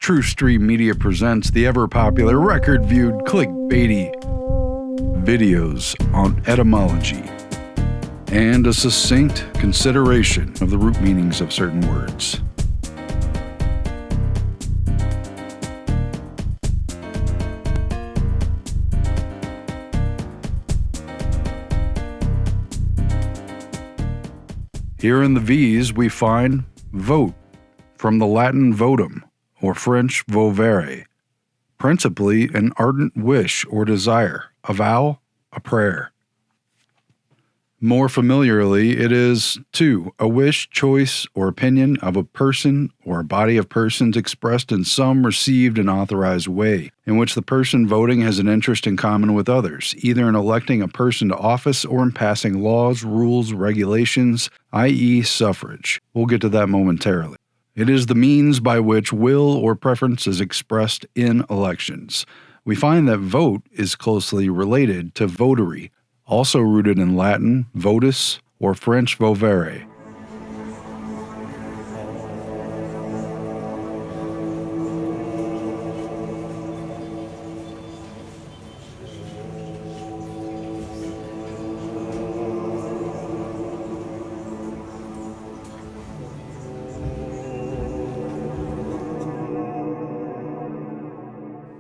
True Stream Media presents the ever-popular, record-viewed, clickbaity videos on etymology and a succinct consideration of the root meanings of certain words. Here in the V's we find vote, from the Latin votum, or French volere, principally an ardent wish or desire, a vow, a prayer. More familiarly, it is, too, a wish, choice, or opinion of a person or a body of persons expressed in some received and authorized way, in which the person voting has an interest in common with others, either in electing a person to office or in passing laws, rules, regulations, i.e. suffrage. We'll get to that momentarily. It is the means by which will or preference is expressed in elections. We find that vote is closely related to votary, also rooted in Latin votus or French volere.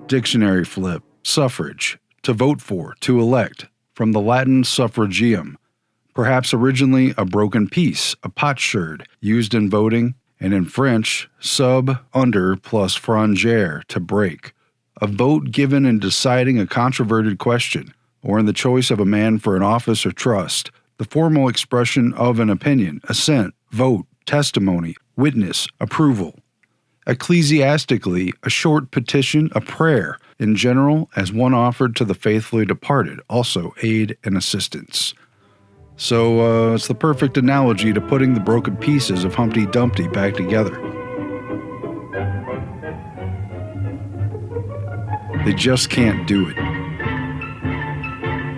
Dictionary flip, suffrage, to vote for, to elect, from the Latin suffragium, perhaps originally a broken piece, a potsherd, used in voting, and in French, sub, under, plus frangere, to break. A vote given in deciding a controverted question, or in the choice of a man for an office or trust, the formal expression of an opinion, assent, vote, testimony, witness, approval. Ecclesiastically, a short petition, a prayer, in general, as one offered to the faithfully departed, also aid and assistance. So, it's the perfect analogy to putting the broken pieces of Humpty Dumpty back together. They just can't do it.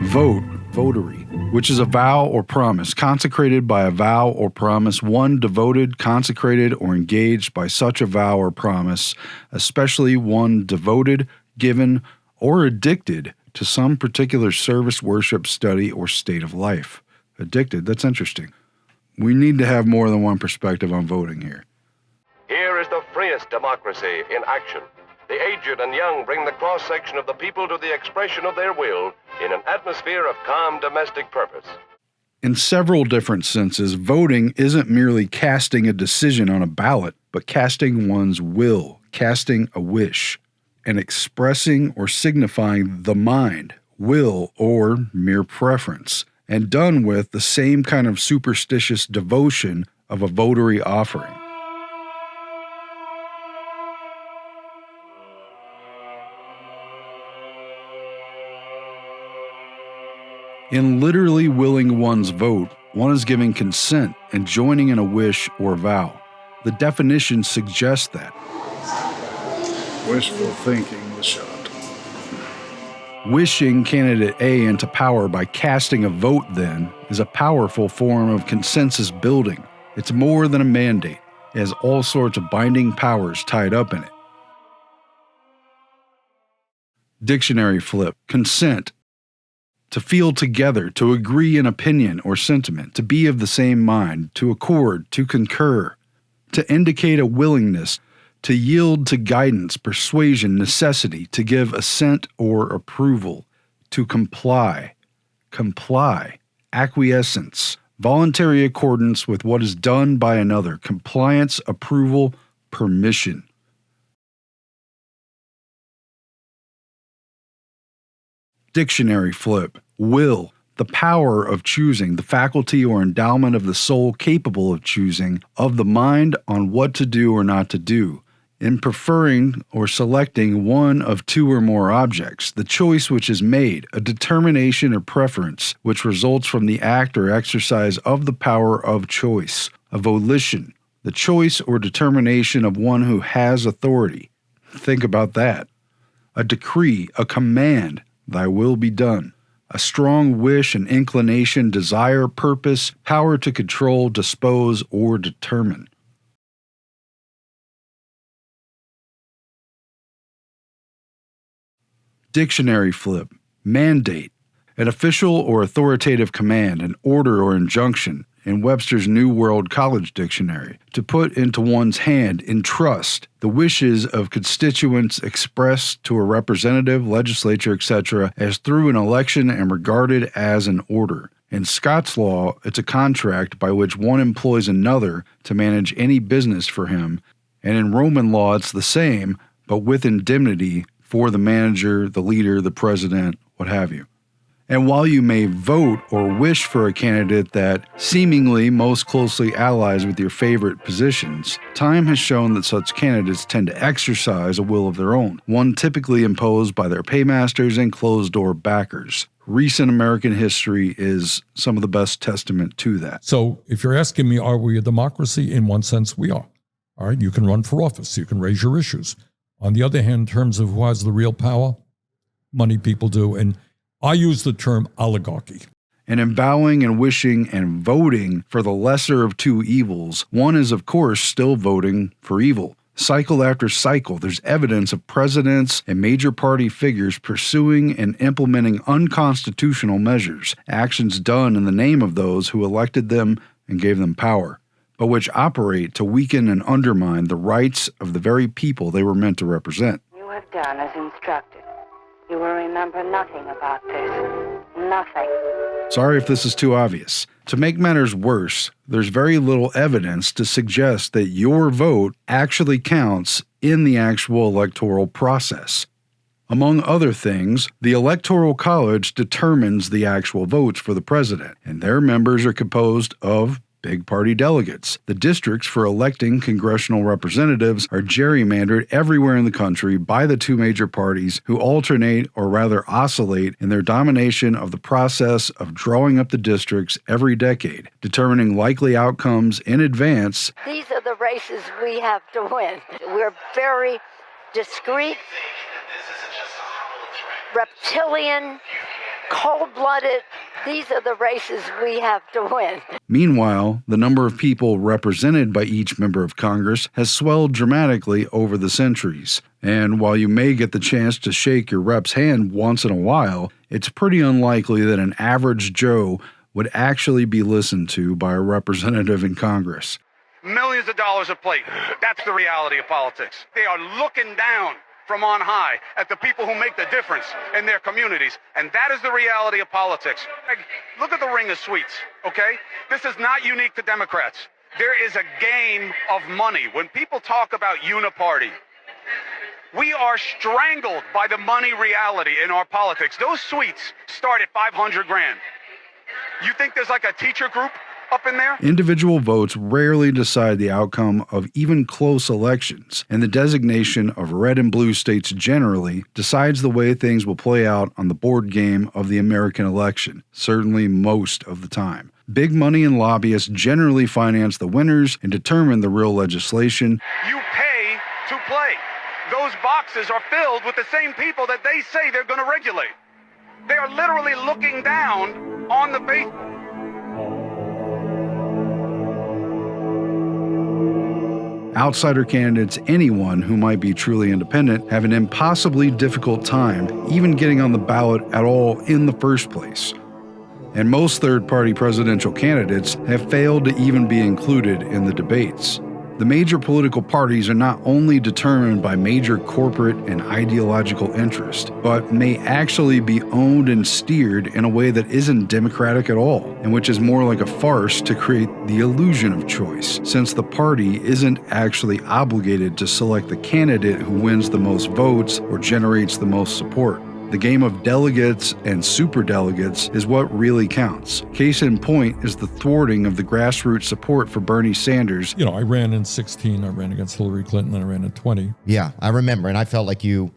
Vote, votary, which is a vow or promise, consecrated by a vow or promise, one devoted, consecrated, or engaged by such a vow or promise, especially one devoted, given, or addicted to some particular service, worship, study, or state of life. Addicted, that's interesting. We need to have more than one perspective on voting here. Here is the freest democracy in action. The aged and young bring the cross-section of the people to the expression of their will in an atmosphere of calm domestic purpose. In several different senses, voting isn't merely casting a decision on a ballot, but casting one's will, casting a wish, and expressing or signifying the mind, will, or mere preference, and done with the same kind of superstitious devotion of a votary offering. In literally willing one's vote, one is giving consent and joining in a wish or vow. The definition suggests that. Wishful thinking was shot. Wishing candidate A into power by casting a vote, then, is a powerful form of consensus building. It's more than a mandate. It has all sorts of binding powers tied up in it. Dictionary flip, consent. To feel together, to agree in opinion or sentiment, to be of the same mind, to accord, to concur, to indicate a willingness, to yield to guidance, persuasion, necessity, to give assent or approval, to comply, acquiescence, voluntary accordance with what is done by another, compliance, approval, permission. Dictionary flip, will, the power of choosing, the faculty or endowment of the soul capable of choosing, of the mind on what to do or not to do, in preferring or selecting one of two or more objects, the choice which is made, a determination or preference which results from the act or exercise of the power of choice, a volition, the choice or determination of one who has authority. Think about that. A decree, a command, thy will be done. A strong wish and inclination, desire, purpose, power to control, dispose, or determine. dictionary flip, mandate, an official or authoritative command, an order or injunction in Webster's New World College Dictionary, to put into one's hand in trust the wishes of constituents expressed to a representative, legislature, etc., as through an election and regarded as an order. In Scots law, it's a contract by which one employs another to manage any business for him, and in Roman law it's the same, but with indemnity for the manager, the leader, the president, what have you. And while you may vote or wish for a candidate that seemingly most closely allies with your favorite positions, time has shown that such candidates tend to exercise a will of their own, one typically imposed by their paymasters and closed-door backers. Recent American history is some of the best testament to that. So if you're asking me, are we a democracy? In one sense, we are. All right, you can run for office. You can raise your issues. On the other hand, in terms of who has the real power, money people do. And I use the term oligarchy. And in bowing and wishing and voting for the lesser of two evils, one is, of course, still voting for evil. Cycle after cycle, there's evidence of presidents and major party figures pursuing and implementing unconstitutional measures, actions done in the name of those who elected them and gave them power, but which operate to weaken and undermine the rights of the very people they were meant to represent. You have done as instructed. You will remember nothing about this. Nothing. Sorry if this is too obvious. To make matters worse, there's very little evidence to suggest that your vote actually counts in the actual electoral process. Among other things, the Electoral College determines the actual votes for the president, and their members are composed of big party delegates. The districts for electing congressional representatives are gerrymandered everywhere in the country by the two major parties who alternate, or rather oscillate, in their domination of the process of drawing up the districts every decade, determining likely outcomes in advance. These are the races we have to win. We're very discreet, reptilian, cold-blooded. These are the races we have to win. Meanwhile, the number of people represented by each member of Congress has swelled dramatically over the centuries. And while you may get the chance to shake your rep's hand once in a while, it's pretty unlikely that an average Joe would actually be listened to by a representative in Congress. Millions of dollars a plate. That's the reality of politics. They are looking down from on high at the people who make the difference in their communities. And that is the reality of politics. Look at the ring of sweets, okay? This is not unique to Democrats. There is a game of money. When people talk about uniparty, we are strangled by the money reality in our politics. Those sweets start at 500 grand. You think there's like a teacher group up in there? Individual votes rarely decide the outcome of even close elections, and the designation of red and blue states generally decides the way things will play out on the board game of the American election, certainly most of the time. Big money and lobbyists generally finance the winners and determine the real legislation. You pay to play. Those boxes are filled with the same people that they say they're going to regulate. They are literally looking down on the base. Outsider candidates, anyone who might be truly independent, have an impossibly difficult time even getting on the ballot at all in the first place. And most third-party presidential candidates have failed to even be included in the debates. The major political parties are not only determined by major corporate and ideological interest, but may actually be owned and steered in a way that isn't democratic at all, and which is more like a farce to create the illusion of choice, since the party isn't actually obligated to select the candidate who wins the most votes or generates the most support. The game of delegates and superdelegates is what really counts. Case in point is the thwarting of the grassroots support for Bernie Sanders. You know, I ran in 16, I ran against Hillary Clinton, and I ran in 20. Yeah, I remember, and I felt like you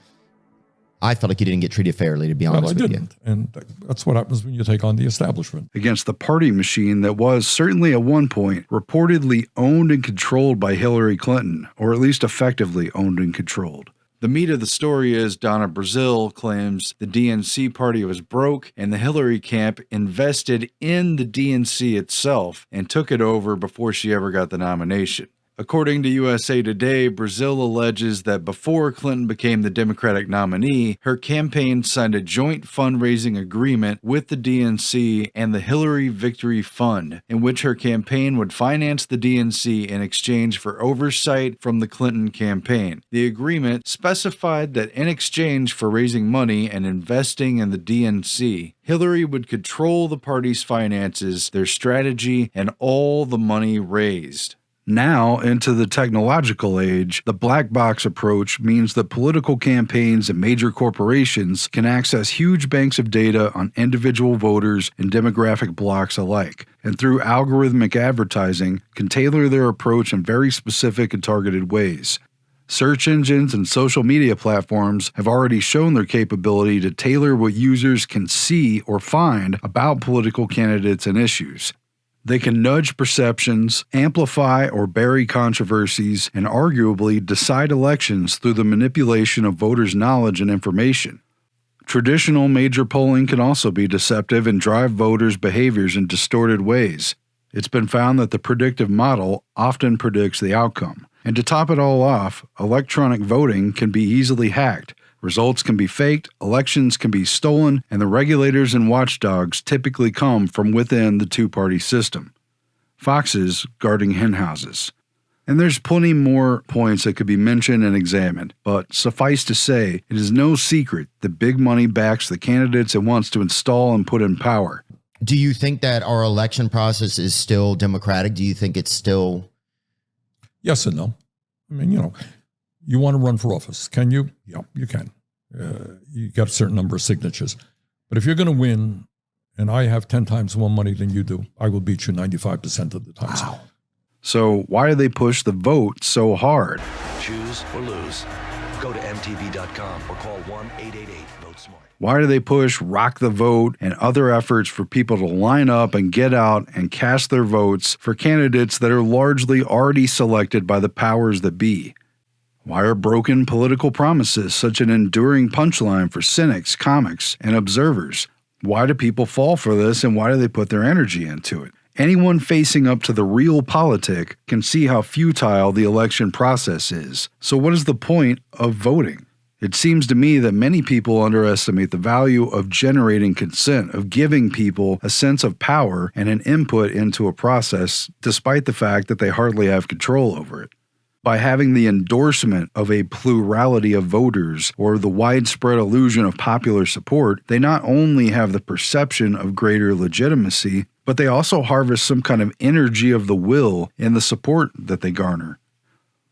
didn't get treated fairly, to be honest with you. I didn't, and that's what happens when you take on the establishment. Against the party machine that was, certainly at one point, reportedly owned and controlled by Hillary Clinton, or at least effectively owned and controlled. The meat of the story is Donna Brazile claims the DNC party was broke and the Hillary camp invested in the DNC itself and took it over before she ever got the nomination. According to USA Today, Brazil alleges that before Clinton became the Democratic nominee, her campaign signed a joint fundraising agreement with the DNC and the Hillary Victory Fund, in which her campaign would finance the DNC in exchange for oversight from the Clinton campaign. The agreement specified that in exchange for raising money and investing in the DNC, Hillary would control the party's finances, their strategy, and all the money raised. Now, into the technological age, the black box approach means that political campaigns and major corporations can access huge banks of data on individual voters and demographic blocks alike, and through algorithmic advertising, can tailor their approach in very specific and targeted ways. Search engines and social media platforms have already shown their capability to tailor what users can see or find about political candidates and issues. They can nudge perceptions, amplify or bury controversies, and arguably decide elections through the manipulation of voters' knowledge and information. Traditional major polling can also be deceptive and drive voters' behaviors in distorted ways. It's been found that the predictive model often predicts the outcome. And to top it all off, electronic voting can be easily hacked. Results can be faked, elections can be stolen, and the regulators and watchdogs typically come from within the two-party system. Foxes guarding henhouses. And there's plenty more points that could be mentioned and examined, but suffice to say, it is no secret that big money backs the candidates it wants to install and put in power. Do you think that our election process is still democratic? Do you think it's still... Yes and no. I mean, you want to run for office. Can you? Yeah, you can. You got a certain number of signatures. But if you're going to win, and I have 10 times more money than you do, I will beat you 95% of the time. Wow. So why do they push the vote so hard? Choose or lose. Go to mtv.com or call 1-888-VOTE-SMART. Why do they push Rock the Vote and other efforts for people to line up and get out and cast their votes for candidates that are largely already selected by the powers that be? Why are broken political promises such an enduring punchline for cynics, comics, and observers? Why do people fall for this, and why do they put their energy into it? Anyone facing up to the real politic can see how futile the election process is. So what is the point of voting? It seems to me that many people underestimate the value of generating consent, of giving people a sense of power and an input into a process, despite the fact that they hardly have control over it. By having the endorsement of a plurality of voters or the widespread illusion of popular support, they not only have the perception of greater legitimacy, but they also harvest some kind of energy of the will in the support that they garner.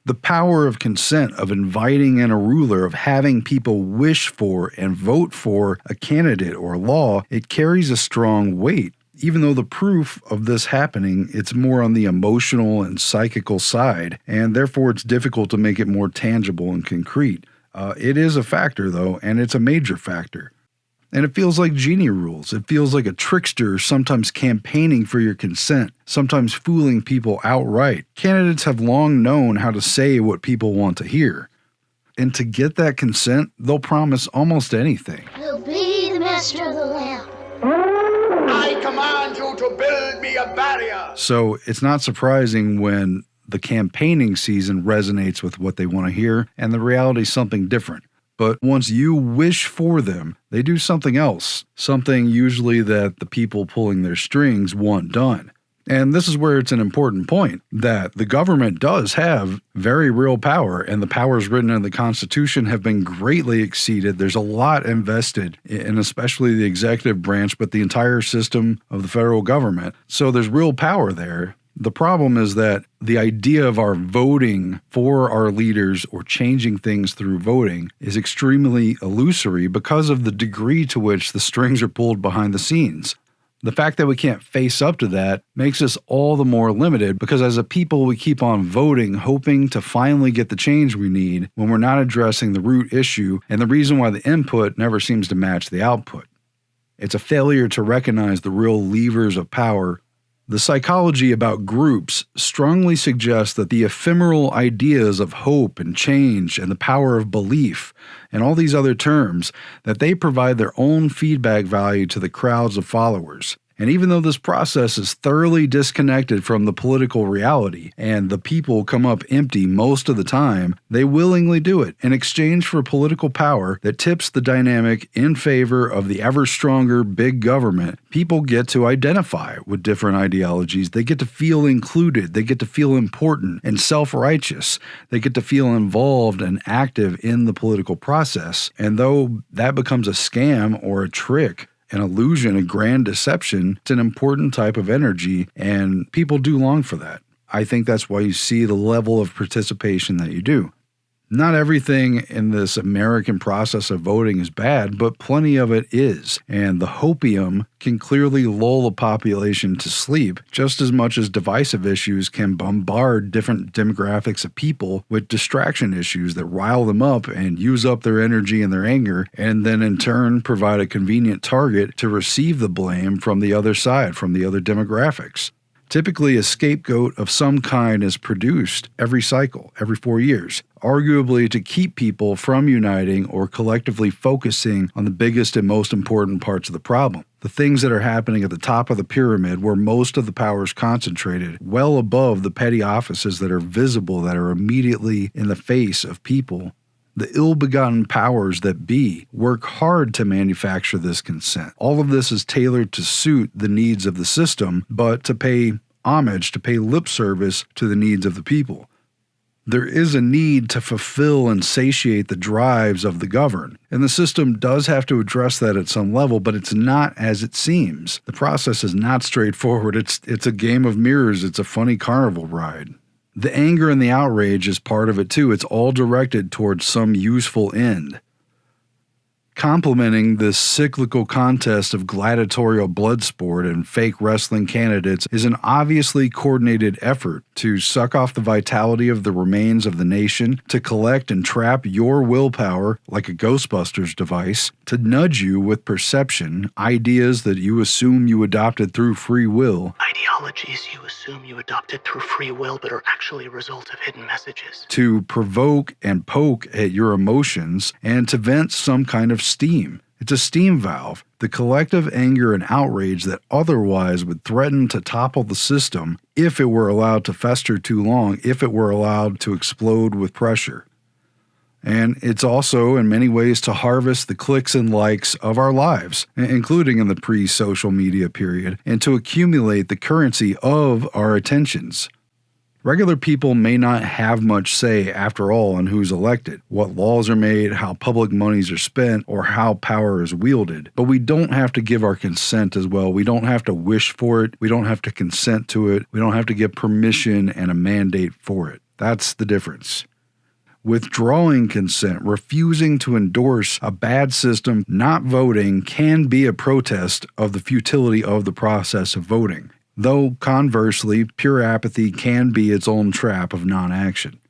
The power of consent, of inviting in a ruler, of having people wish for and vote for a candidate or law, it carries a strong weight. Even though the proof of this happening, it's more on the emotional and psychical side, and therefore it's difficult to make it more tangible and concrete. It is a factor, though, and it's a major factor. And it feels like genie rules. It feels like a trickster sometimes campaigning for your consent, sometimes fooling people outright. Candidates have long known how to say what people want to hear. And to get that consent, they'll promise almost anything. We'll be the master of the land. I command you to build me a barrier. So it's not surprising when the campaigning season resonates with what they want to hear, and the reality is something different. But once you wish for them, they do something else, something usually that the people pulling their strings want done. And this is where it's an important point, that the government does have very real power, and the powers written in the Constitution have been greatly exceeded. There's a lot invested in especially the executive branch, but the entire system of the federal government. So there's real power there. The problem is that the idea of our voting for our leaders or changing things through voting is extremely illusory because of the degree to which the strings are pulled behind the scenes. The fact that we can't face up to that makes us all the more limited because as a people, we keep on voting, hoping to finally get the change we need when we're not addressing the root issue and the reason why the input never seems to match the output. It's a failure to recognize the real levers of power. The psychology about groups strongly suggests that the ephemeral ideas of hope and change and the power of belief and all these other terms, that they provide their own feedback value to the crowds of followers. And even though this process is thoroughly disconnected from the political reality, and the people come up empty most of the time, they willingly do it in exchange for political power that tips the dynamic in favor of the ever stronger big government. People get to identify with different ideologies. They get to feel included. They get to feel important and self-righteous. They get to feel involved and active in the political process. And though that becomes a scam or a trick, an illusion, a grand deception, it's an important type of energy, and people do long for that. I think that's why you see the level of participation that you do. Not everything in this American process of voting is bad, but plenty of it is. And the hopium can clearly lull the population to sleep just as much as divisive issues can bombard different demographics of people with distraction issues that rile them up and use up their energy and their anger, and then in turn provide a convenient target to receive the blame from the other side, from the other demographics. Typically, a scapegoat of some kind is produced every cycle, every 4 years, arguably to keep people from uniting or collectively focusing on the biggest and most important parts of the problem. The things that are happening at the top of the pyramid where most of the power is concentrated, well above the petty offices that are visible, that are immediately in the face of people. The ill-begotten powers that be work hard to manufacture this consent. All of this is tailored to suit the needs of the system, but to pay homage, to pay lip service to the needs of the people. There is a need to fulfill and satiate the drives of the governed, and the system does have to address that at some level, but it's not as it seems. The process is not straightforward. It's a game of mirrors. It's a funny carnival ride. The anger and the outrage is part of it too. It's all directed towards some useful end. Complementing this cyclical contest of gladiatorial blood sport and fake wrestling candidates is an obviously coordinated effort to suck off the vitality of the remains of the nation, to collect and trap your willpower like a Ghostbusters device, to nudge you with perception, ideas that you assume you adopted through free will, ideologies you assume you adopted through free will but are actually a result of hidden messages, to provoke and poke at your emotions, and to vent some kind of steam. It's a steam valve, the collective anger and outrage that otherwise would threaten to topple the system if it were allowed to fester too long, if it were allowed to explode with pressure. And it's also, in many ways, to harvest the clicks and likes of our lives, including in the pre-social media period, and to accumulate the currency of our attentions. Regular people may not have much say, after all, on who's elected, what laws are made, how public monies are spent, or how power is wielded. But we don't have to give our consent as well. We don't have to wish for it. We don't have to consent to it. We don't have to give permission and a mandate for it. That's the difference. Withdrawing consent, refusing to endorse a bad system, not voting, can be a protest of the futility of the process of voting. Though, conversely, pure apathy can be its own trap of non-action.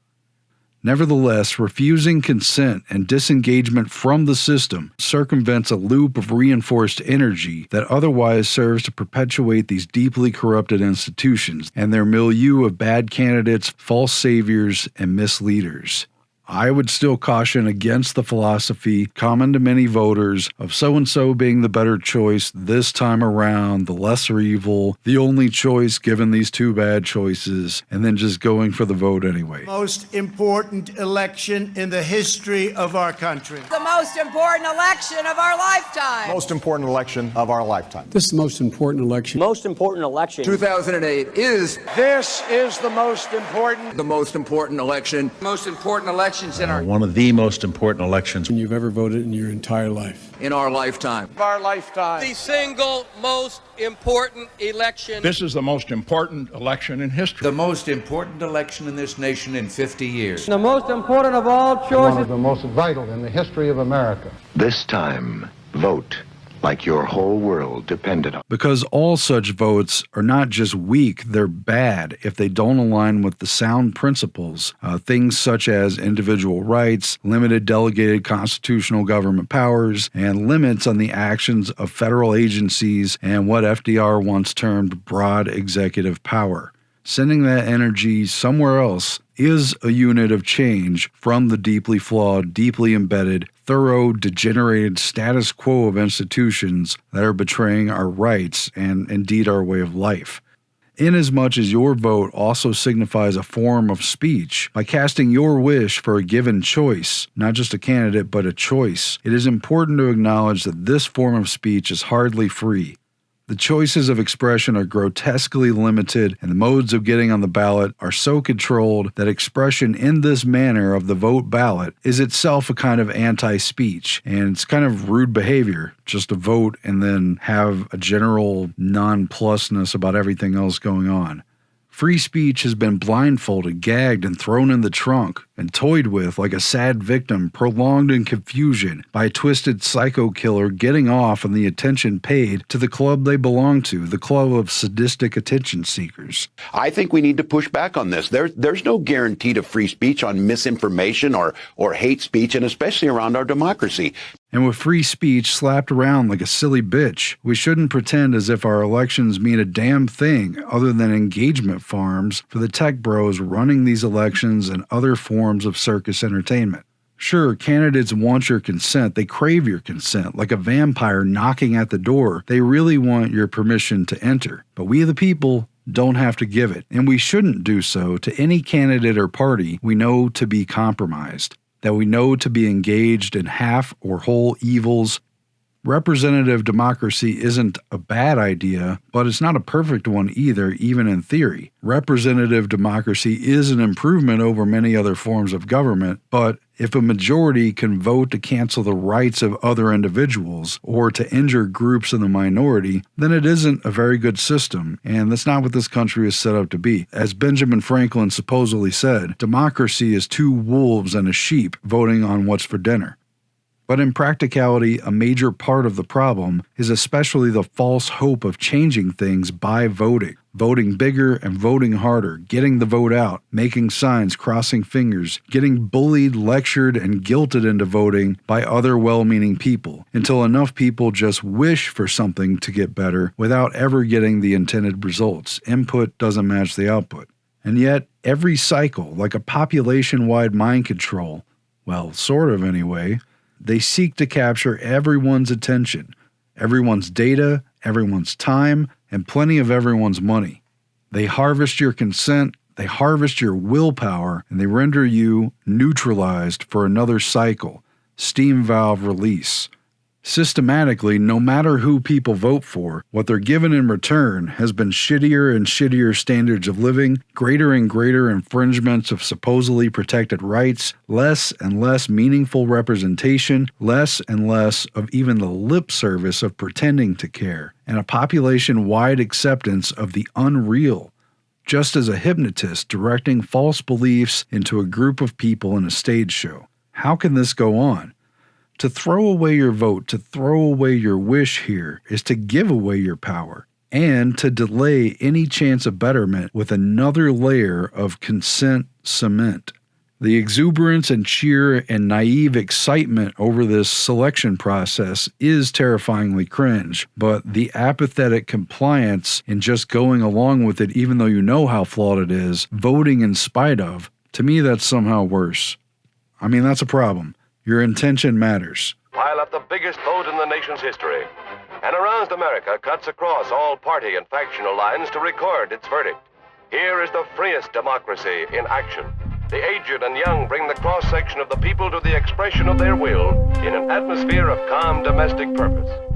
Nevertheless, refusing consent and disengagement from the system circumvents a loop of reinforced energy that otherwise serves to perpetuate these deeply corrupted institutions and their milieu of bad candidates, false saviors, and misleaders. I would still caution against the philosophy common to many voters of so-and-so being the better choice this time around, the lesser evil, the only choice given these two bad choices, and then just going for the vote anyway. Most important election in the history of our country. The most important election of our lifetime. Most important election of our lifetime. This is the most important election. Most important election. 2008 is. This is the most important. The most important election. Most important election. One of the most important elections you've ever voted in your entire life. In our lifetime. Our lifetime. The single most important election. This is the most important election in history. The most important election in this nation in 50 years. The most important of all choices. One of the most vital in the history of America. This time, vote like your whole world depended on. Because all such votes are not just weak, they're bad if they don't align with the sound principles, things such as individual rights, limited delegated constitutional government powers, and limits on the actions of federal agencies and what FDR once termed broad executive power. Sending that energy somewhere else is a unit of change from the deeply flawed, deeply embedded, thorough, degenerated status quo of institutions that are betraying our rights and indeed our way of life. Inasmuch as your vote also signifies a form of speech, by casting your wish for a given choice, not just a candidate but a choice, it is important to acknowledge that this form of speech is hardly free. The choices of expression are grotesquely limited, and the modes of getting on the ballot are so controlled that expression in this manner of the vote ballot is itself a kind of anti-speech, and it's kind of rude behavior just to vote and then have a general nonplusness about everything else going on. Free speech has been blindfolded, gagged, and thrown in the trunk, and toyed with like a sad victim, prolonged in confusion by a twisted psycho killer getting off on the attention paid to the club they belong to, the club of sadistic attention seekers. I think we need to push back on this. There's no guarantee to free speech on misinformation or hate speech, and especially around our democracy. And with free speech slapped around like a silly bitch, we shouldn't pretend as if our elections mean a damn thing other than engagement farms for the tech bros running these elections and other forms of circus entertainment. Sure, candidates want your consent. They crave your consent, like a vampire knocking at the door. They really want your permission to enter. But we the people don't have to give it, and we shouldn't do so to any candidate or party we know to be compromised, that we know to be engaged in half or whole evils. Representative democracy isn't a bad idea, but it's not a perfect one either, even in theory. Representative democracy is an improvement over many other forms of government, but if a majority can vote to cancel the rights of other individuals or to injure groups in the minority, then it isn't a very good system, and that's not what this country is set up to be. As Benjamin Franklin supposedly said, democracy is two wolves and a sheep voting on what's for dinner. But in practicality, a major part of the problem is especially the false hope of changing things by voting. Voting bigger and voting harder, getting the vote out, making signs, crossing fingers, getting bullied, lectured, and guilted into voting by other well-meaning people, until enough people just wish for something to get better without ever getting the intended results. Input doesn't match the output. And yet, every cycle, like a population-wide mind control, well, sort of anyway, they seek to capture everyone's attention, everyone's data, everyone's time, and plenty of everyone's money. They harvest your consent, they harvest your willpower, and they render you neutralized for another cycle, steam valve release. Systematically, no matter who people vote for, what they're given in return has been shittier and shittier standards of living, greater and greater infringements of supposedly protected rights, less and less meaningful representation, less and less of even the lip service of pretending to care, and a population-wide acceptance of the unreal, just as a hypnotist directing false beliefs into a group of people in a stage show. How can this go on? To throw away your vote, to throw away your wish here, is to give away your power, and to delay any chance of betterment with another layer of consent cement. The exuberance and cheer and naive excitement over this selection process is terrifyingly cringe, but the apathetic compliance in just going along with it even though you know how flawed it is, voting in spite of, to me that's somehow worse. I mean, that's a problem. Your intention matters. Pile up the biggest vote in the nation's history. And Aroused America cuts across all party and factional lines to record its verdict. Here is the freest democracy in action. The aged and young bring the cross-section of the people to the expression of their will in an atmosphere of calm domestic purpose.